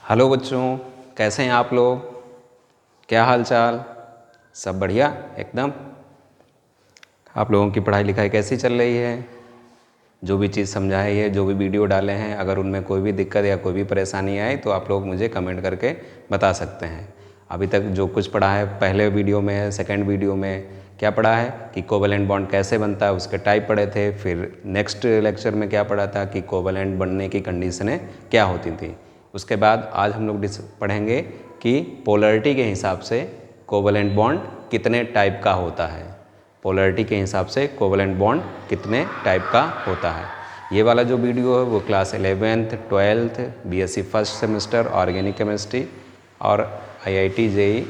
Hello बच्चों, कैसे हैं आप लोग? क्या हाल चाल? सब बढ़िया एकदम। आप लोगों की पढ़ाई लिखाई कैसी चल रही है? जो भी चीज़ समझाई है, जो भी वीडियो डाले हैं, अगर उनमें कोई भी दिक्कत या कोई भी परेशानी आए तो आप लोग मुझे कमेंट करके बता सकते हैं। अभी तक जो कुछ पढ़ा है, पहले वीडियो में, सेकंड वीडियो में क्या पढ़ा है कि कोवैलेंट बॉन्ड कैसे बनता है, उसके टाइप पढ़े थे। फिर नेक्स्ट लेक्चर में क्या पढ़ा था कि कोवैलेंट बनने की कंडीशनें क्या होती थी। उसके बाद आज हम लोग पढ़ेंगे कि पोलैरिटी के हिसाब से कोवैलेंट बॉन्ड कितने टाइप का होता है। पोलैरिटी के हिसाब से कोवैलेंट बॉन्ड कितने टाइप का होता है। ये वाला जो वीडियो है वो class 11th 12th BSc first semester organic chemistry और आईआईटी जेई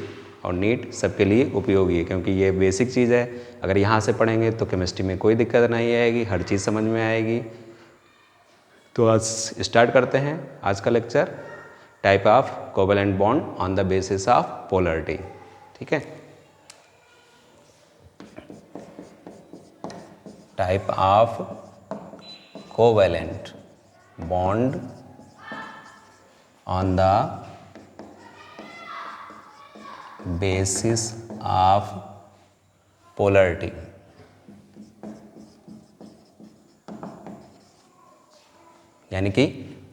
और नीट सबके लिए उपयोगी है, क्योंकि ये बेसिक चीज़ है। अगर यहाँ से पढ़ेंगे तो केमिस्ट्री में कोई दिक्कत नहीं आएगी, हर चीज़ समझ में आएगी। तो आज स्टार्ट करते हैं आज का lecture, type of covalent bond on the basis of polarity. ठीक है, type of covalent bond on the basis of polarity. यानी कि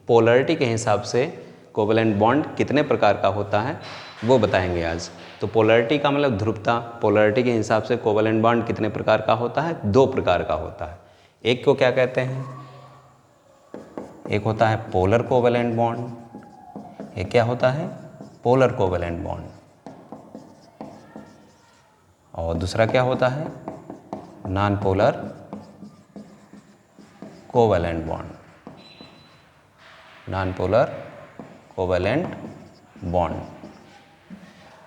पोलैरिटी के हिसाब से कोवैलेंट बॉन्ड कितने प्रकार का होता है वो बताएंगे आज। तो पोलैरिटी का मतलब ध्रुवता। पोलैरिटी के हिसाब से कोवैलेंट बॉन्ड कितने प्रकार का होता है? दो प्रकार का होता है। एक को क्या कहते हैं? एक होता है पोलर कोवैलेंट बॉन्ड। एक क्या होता है? Polar covalent bond. और दूसरा क्या होता है? Non polar covalent bond. Non polar covalent bond.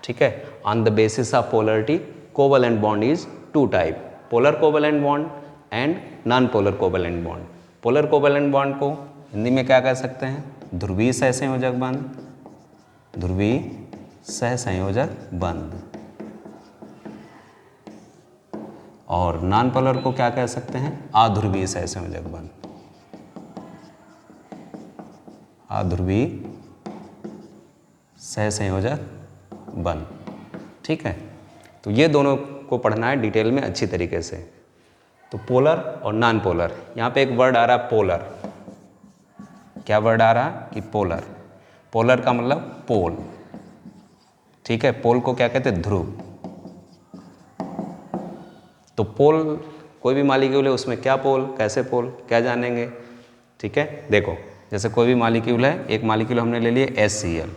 ठीक है, on the basis of polarity covalent bond is two type, polar covalent bond and non polar covalent bond. Polar covalent bond को हिंदी में क्या कह सकते हैं? ध्रुवीय सहसंयोजक बंध। ध्रुवीय सहसंयोजक बंध। और नॉन पोलर को क्या कह सकते हैं? अध्रुवीय सहसंयोजक बंध। अध्रुवीय सहसंयोजक बंध। ठीक है, तो ये दोनों को पढ़ना है डिटेल में अच्छी तरीके से। तो पोलर और नॉन पोलर, यहाँ पे एक वर्ड आ रहा है पोलर। क्या वर्ड आ रहा है? कि पोलर। पोलर का मतलब पोल। ठीक है, पोल को क्या कहते हैं? ध्रुव। तो पोल कोई भी मॉलिक्यूल है, उसमें क्या पोल, कैसे पोल, क्या जानेंगे। ठीक है, देखो जैसे कोई भी मॉलिक्यूल है, एक मॉलिक्यूल हमने ले लिया HCl।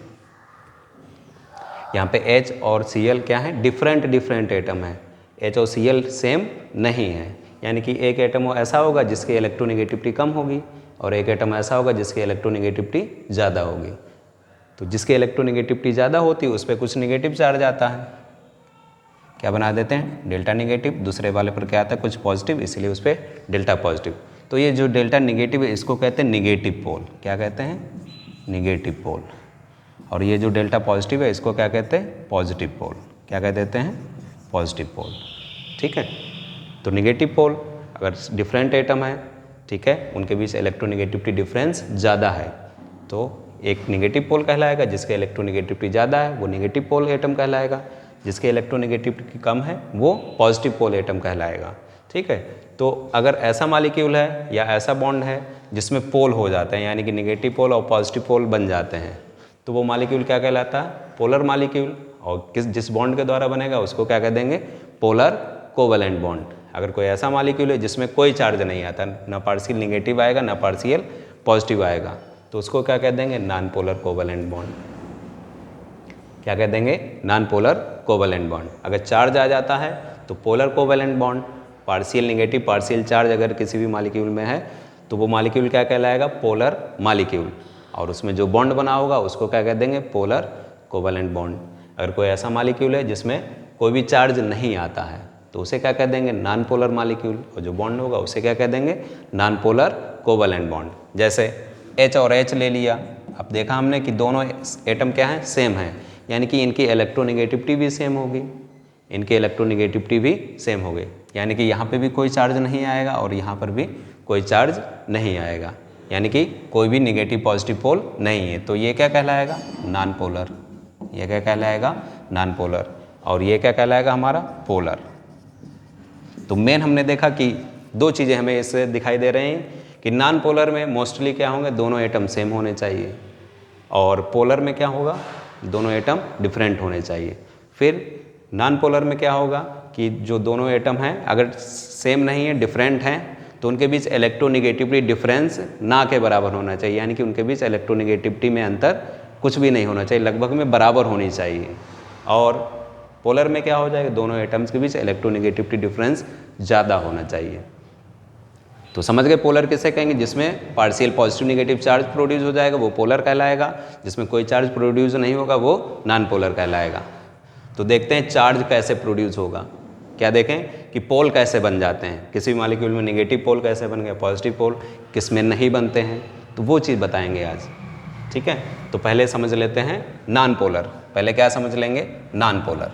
यहाँ पे H और Cl क्या है? डिफरेंट एटम है। H और Cl सेम नहीं है, यानी कि एक एटम ऐसा होगा जिसकी इलेक्ट्रोनेगेटिविटी कम होगी और एक एटम ऐसा होगा जिसकी इलेक्ट्रोनेगेटिविटी ज़्यादा होगी। तो जिसकी इलेक्ट्रोनेगेटिविटी ज़्यादा होती है उस पर कुछ नेगेटिव चार्ज आता है, क्या बना देते हैं? Delta negative. दूसरे वाले पर क्या आता है? कुछ पॉजिटिव, इसलिए उस पर डेल्टा पॉजिटिव। तो ये जो डेल्टा नेगेटिव है इसको कहते हैं नेगेटिव पोल। क्या कहते हैं? Negative pole. और ये जो डेल्टा पॉजिटिव है इसको क्या कहते हैं? Positive pole. क्या कह देते हैं? Positive pole. ठीक है, तो नेगेटिव पोल अगर डिफरेंट एटम है, ठीक है, उनके बीच इलेक्ट्रोनेगेटिविटी डिफरेंस ज़्यादा है तो एक नेगेटिव पोल कहलाएगा। जिसके इलेक्ट्रोनेगेटिविटी ज़्यादा है वो नेगेटिव पोल एटम कहलाएगा। जिसके इलेक्ट्रोनेगेटिविटी कम है वो पॉजिटिव पोल एटम कहलाएगा। ठीक है, तो अगर ऐसा मॉलिक्यूल है या ऐसा बॉन्ड है जिसमें पोल हो जाते हैं, यानी कि नेगेटिव पोल और पॉजिटिव पोल बन जाते हैं, तो वो मॉलिक्यूल क्या कहलाता है? Polar molecule. और जिस बॉन्ड के द्वारा बनेगा उसको क्या कह देंगे? Polar covalent bond. अगर कोई ऐसा मॉलिक्यूल है जिसमें कोई चार्ज नहीं आता, ना पार्शियल नेगेटिव आएगा ना पार्शियल पॉजिटिव आएगा, तो उसको क्या कह देंगे? Non polar covalent bond. क्या कह देंगे? Non polar covalent bond. अगर चार्ज आ जाता है तो polar covalent bond. Partial negative partial charge अगर किसी भी मॉलिक्यूल में है तो वो मॉलिक्यूल क्या कहलाएगा? Polar molecule. और उसमें जो बॉन्ड बना होगा उसको क्या कह देंगे? Polar covalent bond. अगर कोई ऐसा मॉलिक्यूल है जिसमें कोई भी चार्ज नहीं आता है तो उसे क्या कह देंगे? Non polar molecule. और जो बॉन्ड होगा उसे क्या कह देंगे? Non polar covalent bond. जैसे H और H ले लिया, अब देखा हमने कि दोनों एटम क्या हैं? सेम हैं, यानी कि इनकी इलेक्ट्रोनेगेटिविटी भी सेम होगी। इनकी इलेक्ट्रोनेगेटिविटी भी सेम होगी, यानी कि यहाँ पे भी कोई चार्ज नहीं आएगा और यहाँ पर भी कोई चार्ज नहीं आएगा। यानी कि कोई भी निगेटिव पॉजिटिव पोल नहीं है, तो ये क्या कहलाएगा? Non polar. ये क्या कहलाएगा? Non polar. और ये क्या कहलाएगा? हमारा पोलर। तो मेन हमने देखा कि दो चीज़ें हमें इससे दिखाई दे रही हैं कि नॉन पोलर में मोस्टली क्या होंगे? दोनों एटम सेम होने चाहिए, और पोलर में क्या होगा? दोनों एटम डिफरेंट होने चाहिए। फिर नॉन पोलर में क्या होगा कि जो दोनों एटम हैं अगर सेम नहीं है, डिफरेंट हैं, तो उनके बीच इलेक्ट्रोनिगेटिविटी डिफरेंस ना के बराबर होना चाहिए, यानी कि उनके बीच इलेक्ट्रोनिगेटिविटी में अंतर कुछ भी नहीं होना चाहिए, लगभग में बराबर होनी चाहिए। और पोलर में क्या हो जाएगा? दोनों एटम्स के बीच इलेक्ट्रोनिगेटिविटी डिफरेंस ज़्यादा होना चाहिए। तो समझ गए पोलर किसे कहेंगे? जिसमें partial positive negative charge produce हो जाएगा वो पोलर कहलाएगा, जिसमें कोई चार्ज प्रोड्यूस नहीं होगा वो नॉन पोलर कहलाएगा। तो देखते हैं चार्ज कैसे प्रोड्यूस होगा। क्या देखें कि पोल कैसे बन जाते हैं, किसी भी मॉलिक्यूल में नेगेटिव पोल कैसे बन गया, पॉजिटिव पोल किस में नहीं बनते हैं, तो वो चीज़ बताएंगे आज। ठीक है, तो पहले समझ लेते हैं नॉन पोलर। पहले क्या समझ लेंगे? Non polar.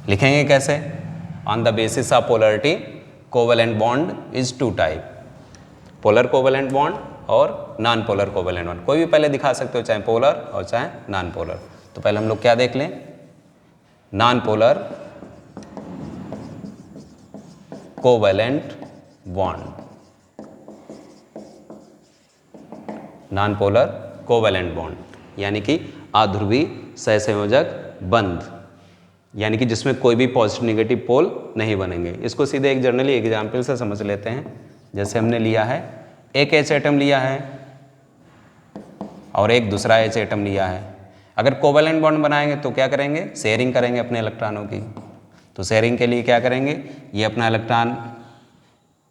लिखेंगे कैसे? On the basis of polarity covalent bond is two type, polar covalent bond और नॉन पोलर कोवेलेंट बॉन्ड। कोई भी पहले दिखा सकते हो, चाहे पोलर और चाहे नॉन पोलर। तो पहले हम लोग क्या देख लें? Non polar covalent bond, non polar covalent bond यानी कि अध्रुवी सहसंयोजक बंध, यानी कि जिसमें कोई भी पॉजिटिव निगेटिव पोल नहीं बनेंगे। इसको सीधे एक जनरली एग्जाम्पल से समझ लेते हैं। जैसे हमने लिया है एक H एटम लिया है और एक दूसरा H एटम लिया है। अगर कोवेलेंट बॉन्ड बनाएंगे तो क्या करेंगे? शेयरिंग करेंगे अपने इलेक्ट्रॉनों की। तो शेयरिंग के लिए क्या करेंगे? ये अपना इलेक्ट्रॉन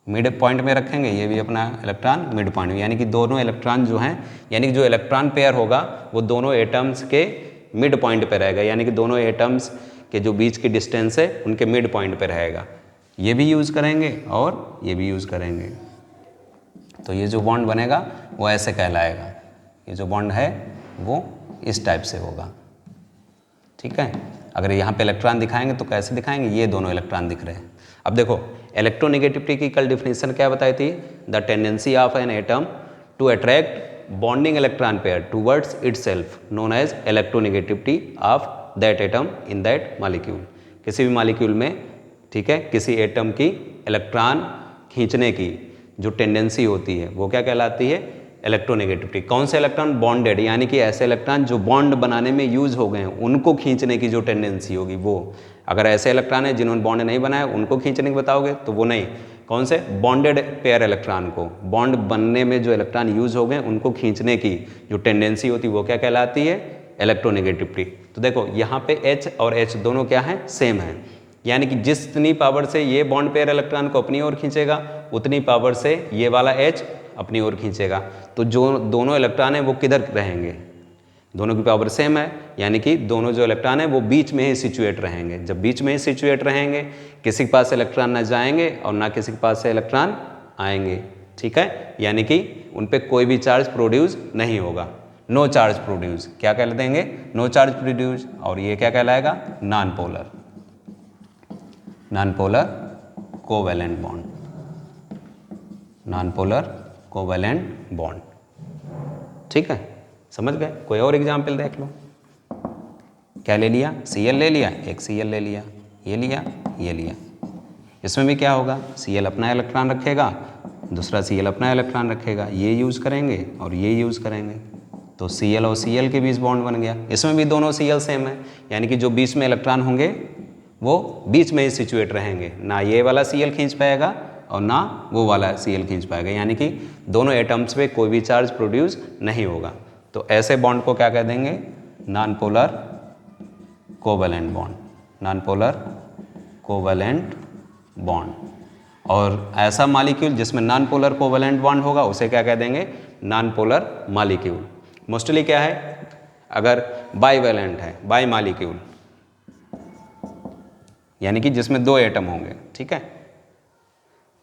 मिड पॉइंट में रखेंगे, ये भी अपना इलेक्ट्रॉन मिड पॉइंट में, यानी कि दोनों इलेक्ट्रॉन जो हैं, यानी कि जो इलेक्ट्रॉन पेयर होगा वो दोनों एटम्स के मिड पॉइंट पे रहेगा, यानी कि दोनों एटम्स के जो बीच की डिस्टेंस है उनके मिड पॉइंट पे रहेगा। ये भी यूज़ करेंगे और ये भी यूज़ करेंगे। तो ये जो बॉन्ड बनेगा वो ऐसे कहलाएगा। ये जो बॉन्ड है वो इस टाइप से होगा। ठीक है, अगर यहाँ पे इलेक्ट्रॉन दिखाएंगे तो कैसे दिखाएंगे? ये दोनों इलेक्ट्रॉन दिख रहे हैं। अब देखो इलेक्ट्रोनिगेटिविटी की कल डिफिनेशन क्या बताई थी? The tendency of an atom to attract bonding electron pair towards itself known as electronegativity of that atom in that molecule. किसी भी मॉलिक्यूल में, ठीक है, किसी एटम की इलेक्ट्रॉन खींचने की जो टेंडेंसी होती है वो क्या कहलाती है? इलेक्ट्रोनेगेटिविटी। कौन से इलेक्ट्रॉन? बॉन्डेड, यानी कि ऐसे इलेक्ट्रॉन जो बॉन्ड बनाने में यूज हो गए हैं उनको खींचने की जो टेंडेंसी होगी वो। अगर ऐसे इलेक्ट्रॉन है जिन्होंने बॉन्ड नहीं बनाया उनको खींचने की बताओगे तो वो नहीं। कौन से? बॉन्डेड पेयर इलेक्ट्रॉन को, बॉन्ड बनने में जो इलेक्ट्रॉन यूज हो गए उनको खींचने की जो टेंडेंसी होती है वो क्या कहलाती है? इलेक्ट्रोनेगेटिविटी। तो देखो यहाँ पे H और H दोनों क्या हैं? सेम है, यानी कि जितनी पावर से ये बॉन्ड पेयर इलेक्ट्रॉन को अपनी ओर खींचेगा उतनी पावर से ये वाला H अपनी ओर खींचेगा। तो जो दोनों इलेक्ट्रॉन हैं वो किधर रहेंगे? दोनों की पावर सेम है, यानी कि दोनों जो इलेक्ट्रॉन हैं वो बीच में ही सिचुएट रहेंगे। जब बीच में ही सिचुएट रहेंगे किसी के पास इलेक्ट्रॉन ना जाएंगे और ना किसी के पास से इलेक्ट्रॉन आएंगे। ठीक है, यानी कि उन पर कोई भी चार्ज प्रोड्यूस नहीं होगा, नो चार्ज प्रोड्यूस। क्या कह देंगे? No charge produce. और ये क्या कहलाएगा? Non polar, non polar covalent bond, non polar covalent bond. ठीक है, समझ गए? कोई और एग्जाम्पल देख लो। क्या ले लिया? Cl ले लिया, एक Cl ले लिया, ये लिया, ये लिया। इसमें भी क्या होगा? Cl अपना इलेक्ट्रॉन रखेगा, दूसरा Cl अपना इलेक्ट्रॉन रखेगा, ये यूज़ करेंगे और ये यूज़ करेंगे। तो Cl और Cl के बीच बॉन्ड बन गया। इसमें भी दोनों Cl सेम है, यानी कि जो बीच में इलेक्ट्रॉन होंगे वो बीच में ही सिचुएट रहेंगे, ना ये वाला Cl खींच पाएगा और ना वो वाला Cl खींच पाएगा, यानी कि दोनों एटम्स पे कोई भी चार्ज प्रोड्यूस नहीं होगा। तो ऐसे बॉन्ड को क्या कह देंगे? Non polar covalent bond, non polar covalent bond. और ऐसा मॉलिक्यूल जिसमें नॉन पोलर कोवेलेंट बॉन्ड होगा उसे क्या कह देंगे? Non polar molecule. मोस्टली क्या है? अगर बाईवैलेंट है, बाई मॉलिक्यूल, यानी कि जिसमें दो एटम होंगे, ठीक है,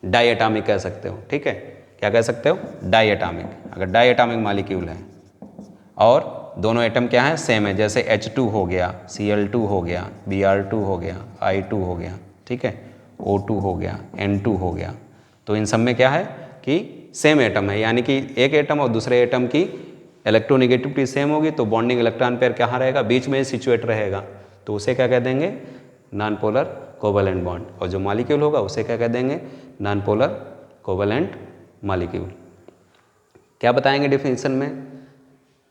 डाई एटॉमिक कह सकते हो। ठीक है, क्या कह सकते हो? Diatomic. अगर डाई एटॉमिक मॉलिक्यूल है और दोनों एटम क्या है? सेम है, जैसे H2 हो गया, Cl2 हो गया, Br2 हो गया, I2 हो गया, ठीक है, O2 हो गया, N2 हो गया। तो इन सब में क्या है कि सेम एटम है, यानी कि एक एटम और दूसरे एटम की इलेक्ट्रोनेगेटिविटी सेम होगी तो बॉन्डिंग इलेक्ट्रॉन पेयर कहाँ रहेगा, बीच में ही सिचुएट रहेगा, तो उसे क्या कह देंगे, नॉन पोलर कोवेलेंट बॉन्ड। और जो मॉलिक्यूल होगा उसे क्या कह देंगे, नॉन पोलर कोवेलेंट मॉलिक्यूल। क्या बताएंगे डिफिनीशन में,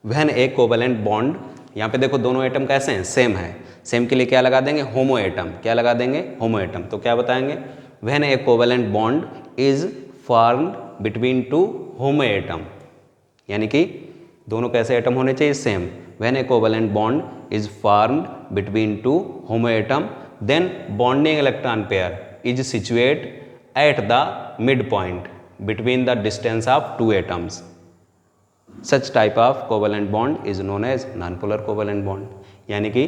व्हेन ए कोवेलेंट बॉन्ड, यहाँ पे देखो दोनों एटम कैसे हैं, सेम है, सेम के लिए क्या लगा देंगे, होमो एटम, क्या लगा देंगे, होमो एटम। तो क्या बताएंगे, when a covalent bond is formed between two homo atom, यानी कि दोनों कैसे एटम होने चाहिए, same. When a covalent bond is formed between two homo atom then bonding electron pair is situate at the mid point between the distance of two atoms. Such type of covalent bond is known as non polar covalent bond. यानी कि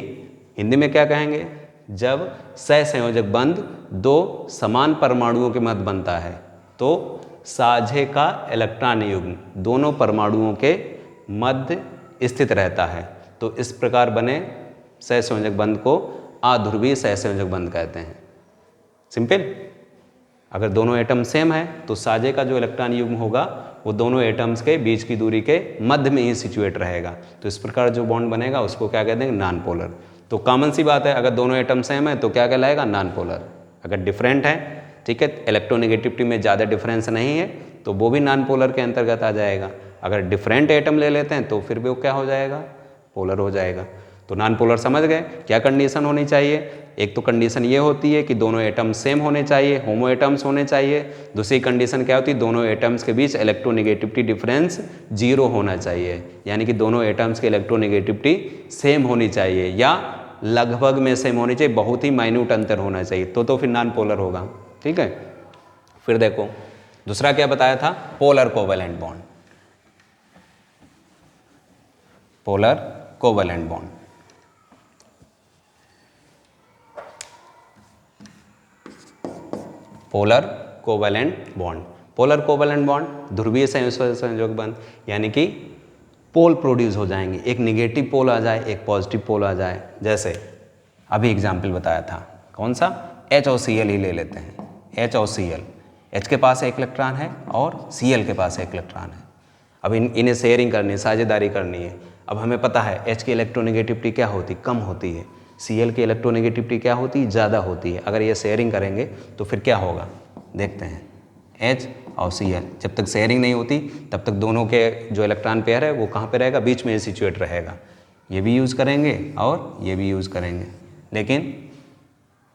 हिंदी में क्या कहेंगे, जब सहसंयोजक बंध दो समान परमाणुओं के मध्य बनता है तो साझे का इलेक्ट्रॉन युग्म दोनों परमाणुओं के मध्य स्थित रहता है, तो इस प्रकार बने सहसंयोजक बंध को अध्रुवीय सहसंयोजक बंध कहते हैं। सिंपल। अगर दोनों एटम सेम है तो साझे का जो इलेक्ट्रॉन युग्म होगा वो दोनों एटम्स के बीच की दूरी के मध्य में ही सिचुएट रहेगा, तो इस प्रकार जो बॉन्ड बनेगा उसको क्या कह देंगे, नॉन पोलर। तो कॉमन सी बात है, अगर दोनों एटम सेम है तो क्या कहलाएगा, नॉन पोलर। अगर डिफरेंट है, ठीक है, इलेक्ट्रोनेगेटिविटी में ज़्यादा डिफरेंस नहीं है तो वो भी नॉन पोलर के अंतर्गत आ जाएगा। अगर डिफरेंट एटम ले लेते हैं तो फिर वो क्या हो जाएगा, पोलर हो जाएगा। तो नॉन पोलर समझ गए क्या कंडीशन होनी चाहिए, एक तो कंडीशन ये होती है कि दोनों एटम सेम होने चाहिए, होमो एटम्स होने चाहिए। दूसरी कंडीशन क्या होती है, दोनों एटम्स के बीच इलेक्ट्रोनेगेटिविटी डिफरेंस 0 होना चाहिए, यानी कि दोनों एटम्स की इलेक्ट्रोनेगेटिविटी सेम होनी चाहिए या लगभग में सेम होनी चाहिए, बहुत ही माइन्यूट अंतर होना चाहिए, तो फिर नॉन पोलर होगा। ठीक है, फिर देखो दूसरा क्या बताया था, polar covalent bond. Polar covalent bond, polar covalent bond. Polar covalent bond ध्रुवीय संयोजक बंध, यानी कि पोल प्रोड्यूस हो जाएंगे, एक निगेटिव पोल आ जाए एक पॉजिटिव पोल आ जाए। जैसे अभी एग्जाम्पल बताया था, कौन सा, HOCl ही ले लेते हैं। HOCl, H के पास एक इलेक्ट्रॉन है और Cl के पास एक इलेक्ट्रॉन है। अब इन्हें शेयरिंग करनी है, साझेदारी करनी है। अब हमें पता है H की इलेक्ट्रोनेगेटिविटी क्या होती, कम होती है, Cl की इलेक्ट्रोनेगेटिविटी क्या होती है, ज़्यादा होती है। अगर ये शेयरिंग करेंगे तो फिर क्या होगा, देखते हैं। H और Cl जब तक शेयरिंग नहीं होती तब तक दोनों के जो इलेक्ट्रॉन पेयर है वो कहाँ पे रहेगा, बीच में सिचुएट रहेगा। ये भी यूज़ करेंगे और ये भी यूज़ करेंगे, लेकिन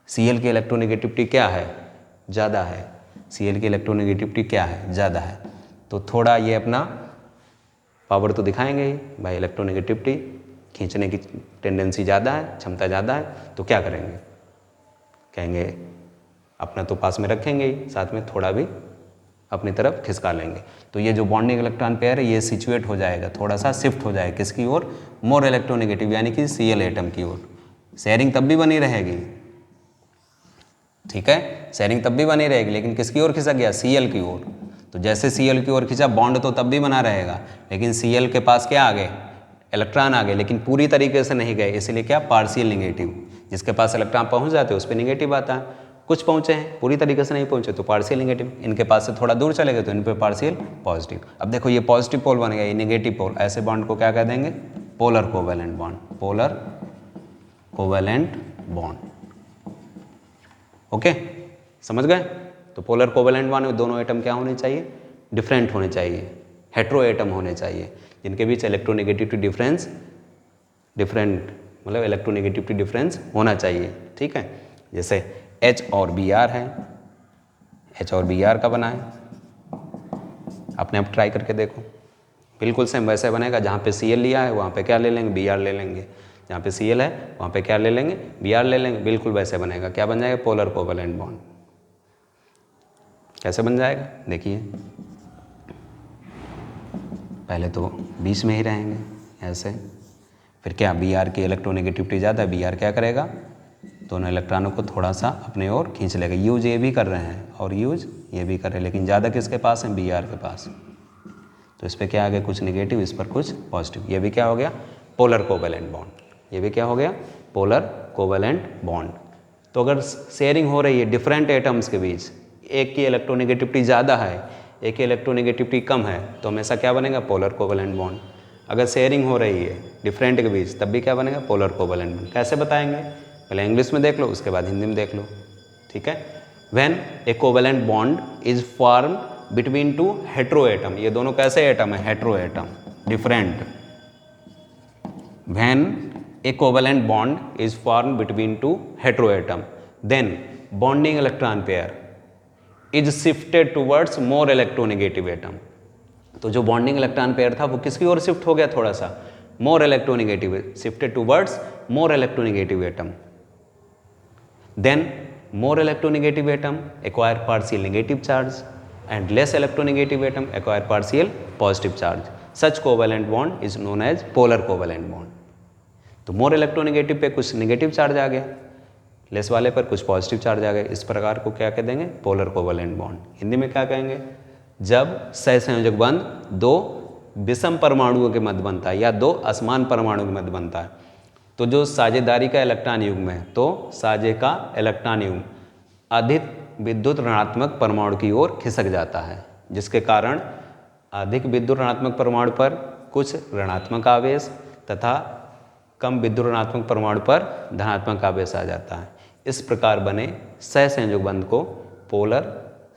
Cl की इलेक्ट्रोनेगेटिविटी क्या है, ज़्यादा है। Cl की इलेक्ट्रोनेगेटिविटी क्या है, ज़्यादा है, तो थोड़ा ये अपना पावर तो दिखाएंगे ही भाई, इलेक्ट्रोनेगेटिविटी खींचने की टेंडेंसी ज़्यादा है, क्षमता ज़्यादा है, तो क्या करेंगे, कहेंगे अपना तो पास में रखेंगे ही, साथ में थोड़ा भी अपनी तरफ खिसका लेंगे। तो ये जो बॉन्डिंग इलेक्ट्रॉन पेयर है ये सिचुएट हो जाएगा, थोड़ा सा शिफ्ट हो जाएगा किसकी ओर, मोर इलेक्ट्रोनेगेटिव यानी कि Cl एटम की ओर। शेयरिंग तब भी बनी रहेगी, ठीक है, शेयरिंग तब भी बनी रहेगी, लेकिन किसकी ओर खिसक गया, Cl की ओर। तो जैसे Cl की ओर खिंचा, बॉन्ड तो तब भी बना रहेगा, लेकिन Cl के पास क्या आ गए, इलेक्ट्रॉन आ गए, लेकिन पूरी तरीके से नहीं गए, इसलिए क्या, पार्शियल निगेटिव। जिसके पास इलेक्ट्रॉन पहुंच जाते हैं उस पर निगेटिव आता है, कुछ पहुंचे हैं पूरी तरीके से नहीं पहुंचे तो पार्शियल निगेटिव, इनके पास से थोड़ा दूर चले गए तो इन पे पार्शियल पॉजिटिव। अब देखो ये पॉजिटिव पोल बन गया, ये निगेटिव पोल, ऐसे बॉन्ड को क्या कह देंगे, polar covalent bond. Polar covalent bond, okay, समझ गए। तो पोलर कोवेलेंट बॉन्ड में दोनों एटम क्या होने चाहिए, डिफरेंट होने चाहिए, हेट्रो एटम होने चाहिए, जिनके बीच इलेक्ट्रोनेगेटिविटी डिफरेंस डिफरेंट, मतलब इलेक्ट्रोनेगेटिविटी डिफरेंस होना चाहिए। ठीक है, जैसे H और Br है, H और Br का बना है, अपने आप ट्राई करके देखो, बिल्कुल सेम वैसे बनेगा। जहाँ पे Cl लिया है वहाँ पे क्या ले लेंगे, Br ले लेंगे, जहाँ पे Cl है वहाँ पे क्या ले लेंगे, Br ले लेंगे, बिल्कुल वैसे बनेगा। क्या बन जाएगा, पोलर कोवेलेंट बॉन्ड। कैसे बन जाएगा, देखिए, पहले तो बीच में ही रहेंगे ऐसे, फिर क्या, Br की इलेक्ट्रोनेगेटिविटी ज़्यादा, Br क्या करेगा, दोनों इलेक्ट्रॉनों को थोड़ा सा अपने ओर खींच लेगा। यूज ये भी कर रहे हैं और यूज ये भी कर रहे हैं, लेकिन ज़्यादा किसके पास है, Br के पास। तो इस पर क्या आ गया, कुछ निगेटिव, इस पर कुछ पॉजिटिव। ये भी क्या हो गया, पोलर कोवेलेंट बॉन्ड। ये भी क्या हो गया, पोलर कोवेलेंट बॉन्ड। तो अगर शेयरिंग हो रही है डिफरेंट एटम्स के बीच, एक की इलेक्ट्रोनेगेटिविटी ज़्यादा है, एक की इलेक्ट्रोनेगेटिविटी कम है, तो हमेशा क्या बनेगा? Polar covalent bond. अगर शेयरिंग हो रही है डिफरेंट के बीच, तब भी क्या बनेगा? Polar covalent bond. कैसे बताएंगे? पहले इंग्लिश में देख लो, उसके बाद हिंदी में देख लो, ठीक है। When a covalent bond is form between two hetero atom, ये दोनों कैसे एटम है? Hetero atom, different. When a covalent bond is form between two hetero atom, then bonding electron pair is shifted towards more electronegative atom. तो जो bonding electron pair था वो किसकी ओर shift हो गया? थोड़ा सा more electronegative, shifted towards more electronegative atom. Then more electronegative atom acquire partial negative charge and less electronegative atom acquire partial positive charge. Such covalent bond is known as polar covalent bond. तो more electronegative पे कुछ negative charge आ गया, less वाले पर कुछ positive charge आ गया, इस प्रकार को क्या कह देंगे? Polar covalent bond. हिंदी में क्या कहेंगे? जब सहसंयोजक बंध दो विषम परमाणुओं के मध्य बनता है या दो असमान परमाणुओं के मध्य बनता है, तो जो साझेदारी का इलेक्ट्रॉन युग्म है, तो साझे का इलेक्ट्रॉन युग्म अधिक विद्युत ऋणात्मक परमाणु की ओर खिसक जाता है, जिसके कारण अधिक विद्युत ऋणात्मक परमाणु पर कुछ ऋणात्मक आवेश तथा कम विद्युत ऋणात्मक परमाणु पर धनात्मक आवेश आ जाता है। इस प्रकार बने सहसंयोजक बंध को पोलर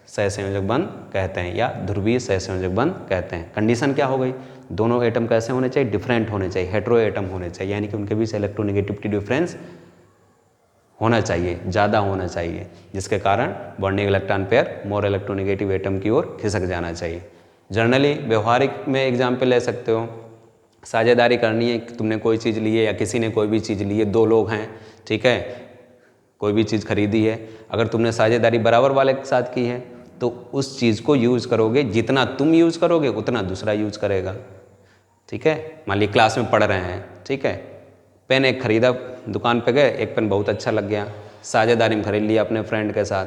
सहसंयोजक बंध कहते हैं या ध्रुवीय सहसंयोजक बंध कहते हैं। कंडीशन क्या हो गई? दोनों एटम कैसे होने चाहिए? डिफरेंट होने चाहिए, हेट्रो एटम होने चाहिए, यानी कि उनके बीच इलेक्ट्रोनेगेटिविटी डिफरेंस होना चाहिए, ज़्यादा होना चाहिए, जिसके कारण बॉन्डिंग इलेक्ट्रॉन पेयर मोर इलेक्ट्रोनेगेटिव एटम की ओर खिसक जाना चाहिए। जनरली व्यवहारिक में एग्जाम्पल ले सकते हो, साझेदारी करनी है, तुमने कोई चीज़ ली है या किसी ने कोई भी चीज़ ली है, दो लोग हैं, ठीक है, कोई भी चीज़ खरीदी है, अगर तुमने साझेदारी बराबर वाले के साथ की है तो उस चीज़ को यूज़ करोगे, जितना तुम यूज़ करोगे उतना दूसरा यूज़ करेगा, ठीक है। मान ली क्लास में पढ़ रहे हैं, ठीक है, पेन एक खरीदा, दुकान पे गए, एक पेन बहुत अच्छा लग गया, साझेदारी में खरीद लिया अपने फ्रेंड के साथ।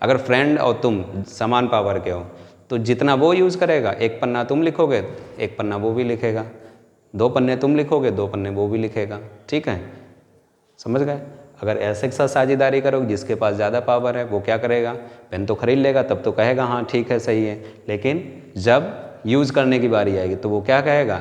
अगर फ्रेंड और तुम समान पावर के हो तो जितना वो यूज़ करेगा, एक पन्ना तुम लिखोगे, एक पन्ना वो भी लिखेगा, दो पन्ने तुम लिखोगे, दो पन्ने वो भी लिखेगा, ठीक है, समझ गए। अगर ऐसे के साथ साझेदारी करोगे, जिसके पास ज़्यादा पावर है वो क्या करेगा? पेन तो खरीद लेगा, तब तो कहेगा हाँ ठीक है सही है, लेकिन जब यूज़ करने की बारी आएगी तो वो क्या कहेगा?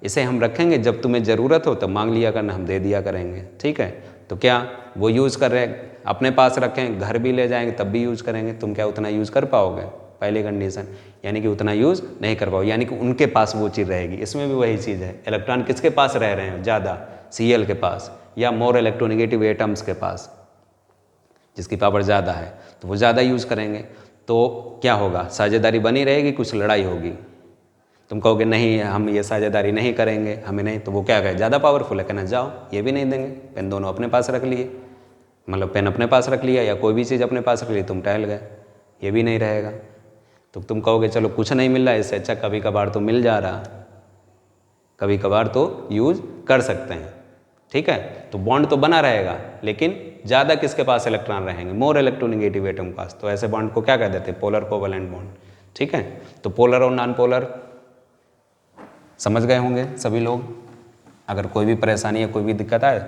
इसे हम रखेंगे, जब तुम्हें ज़रूरत हो तब मांग लिया करना, हम दे दिया करेंगे, ठीक है। तो क्या वो यूज़ कर रहे, अपने पास रखें, घर भी ले जाएंगे तब भी यूज़ करेंगे, तुम क्या उतना यूज़ कर पाओगे? पहली कंडीशन, यानी कि उतना यूज़ नहीं कर पाओगे, यानी कि उनके पास वो चीज़ रहेगी। इसमें भी वही चीज़ है, इलेक्ट्रॉन किसके पास रह रहे हैं ज़्यादा? Cl के पास या मोर इलेक्ट्रोनेगेटिव एटम्स के पास, जिसकी पावर ज़्यादा है तो वो ज़्यादा यूज़ करेंगे। तो क्या होगा? साझेदारी बनी रहेगी, कुछ लड़ाई होगी, तुम कहोगे नहीं हम ये साझेदारी नहीं करेंगे, हमें नहीं, तो वो क्या कहे? ज़्यादा पावरफुल है, कहना जाओ ये भी नहीं देंगे, पेन दोनों अपने पास रख लिए, मतलब पेन अपने पास रख लिया या कोई भी चीज़ अपने पास रख ली, तुम टहल गए, ये भी नहीं रहेगा। तो तुम कहोगे चलो कुछ नहीं मिल रहा है, इससे अच्छा कभी कभार तो मिल जा रहा, कभी कभार तो यूज़ कर सकते हैं, ठीक है। तो बॉन्ड तो बना रहेगा, लेकिन ज़्यादा किसके पास इलेक्ट्रॉन रहेंगे? मोर इलेक्ट्रोनेगेटिव एटम के पास। तो ऐसे बॉन्ड को क्या कह देते हैं? पोलर कोवेलेंट बॉन्ड, ठीक है। तो पोलर और नॉन पोलर समझ गए होंगे सभी लोग। अगर कोई भी परेशानी या कोई भी दिक्कत आए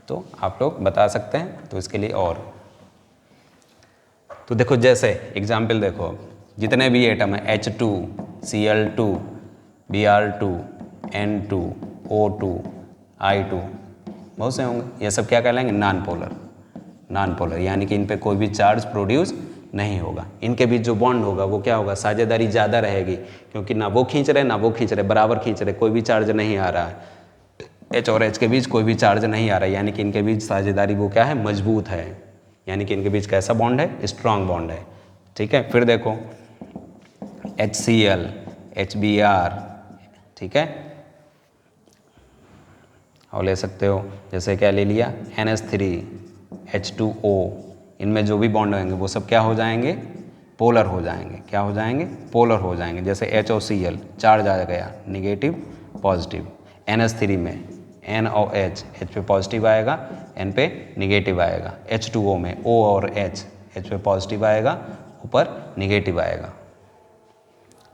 तो आप लोग बता सकते हैं, तो इसके लिए और तो देखो, जैसे एग्जाम्पल देखो, जितने भी एटम है H2, Cl2, Br2, N2, O2, I2, बहुत से होंगे, ये सब क्या कहलाएंगे? Non polar. नॉन पोलर यानी कि इन पे कोई भी चार्ज प्रोड्यूस नहीं होगा, इनके बीच जो बॉन्ड होगा वो क्या होगा? साझेदारी ज़्यादा रहेगी, क्योंकि ना वो खींच रहे ना वो खींच रहे, बराबर खींच रहे, कोई भी चार्ज नहीं आ रहा है, H और H के बीच कोई भी चार्ज नहीं आ रहा है, यानी कि इनके बीच साझेदारी वो क्या है? मजबूत है, यानी कि इनके बीच कैसा बॉन्ड है? स्ट्रॉन्ग बॉन्ड है, ठीक है। फिर देखो HCl, HBr, ठीक है, और ले सकते हो जैसे क्या ले लिया NH3, H2O, इनमें जो भी बॉन्ड होंगे वो सब क्या हो जाएंगे? पोलर हो जाएंगे। क्या हो जाएंगे? पोलर हो जाएंगे। जैसे H और Cl चार्ज आ गया निगेटिव पॉजिटिव, NH3 में N और H, H पे पॉजिटिव आएगा, N पे निगेटिव आएगा, H2O में O और H, H पे पॉजिटिव आएगा, ऊपर निगेटिव आएगा,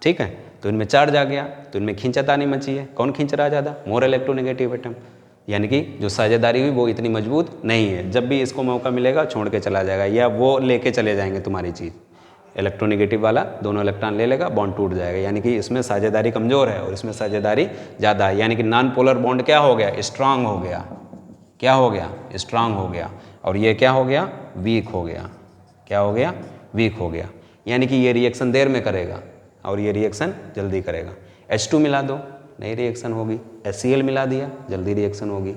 ठीक है। तो इनमें चार्ज आ गया तो इनमें खींचतानी मची है, कौन खींच रहा है ज़्यादा? मोर इलेक्ट्रोनेगेटिव एटम, यानी कि जो साझेदारी हुई वो इतनी मजबूत नहीं है। जब भी इसको मौका मिलेगा छोड़ के चला जाएगा, या वो लेके चले जाएंगे तुम्हारी चीज़। इलेक्ट्रोनेगेटिव वाला दोनों इलेक्ट्रॉन ले लेगा, बॉन्ड टूट जाएगा, यानी कि इसमें साझेदारी कमज़ोर है और इसमें साझेदारी ज़्यादा है। यानी कि नॉन पोलर बॉन्ड क्या हो गया, स्ट्रांग हो गया। क्या हो गया, स्ट्रांग हो गया। और ये क्या हो गया, वीक हो गया। क्या हो गया, वीक हो गया। यानी कि ये रिएक्शन देर में करेगा और ये रिएक्शन जल्दी करेगा। H2 मिला दो, नई रिएक्शन होगी। HCl मिला दिया, जल्दी रिएक्शन होगी।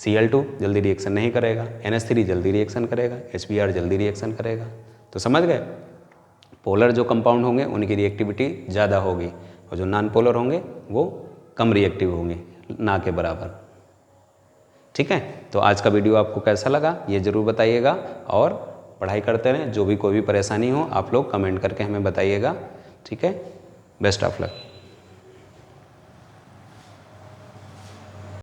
Cl2 जल्दी रिएक्शन नहीं करेगा। NH3 जल्दी रिएक्शन करेगा। HBr जल्दी रिएक्शन करेगा। तो समझ गए, पोलर जो कंपाउंड होंगे उनकी रिएक्टिविटी ज़्यादा होगी और जो नॉन पोलर होंगे वो कम रिएक्टिव होंगे, ना के बराबर। ठीक है, तो आज का वीडियो आपको कैसा लगा ये ज़रूर बताइएगा और पढ़ाई करते रहें। जो भी कोई भी परेशानी हो आप लोग कमेंट करके हमें बताइएगा। ठीक है, बेस्ट ऑफ लक।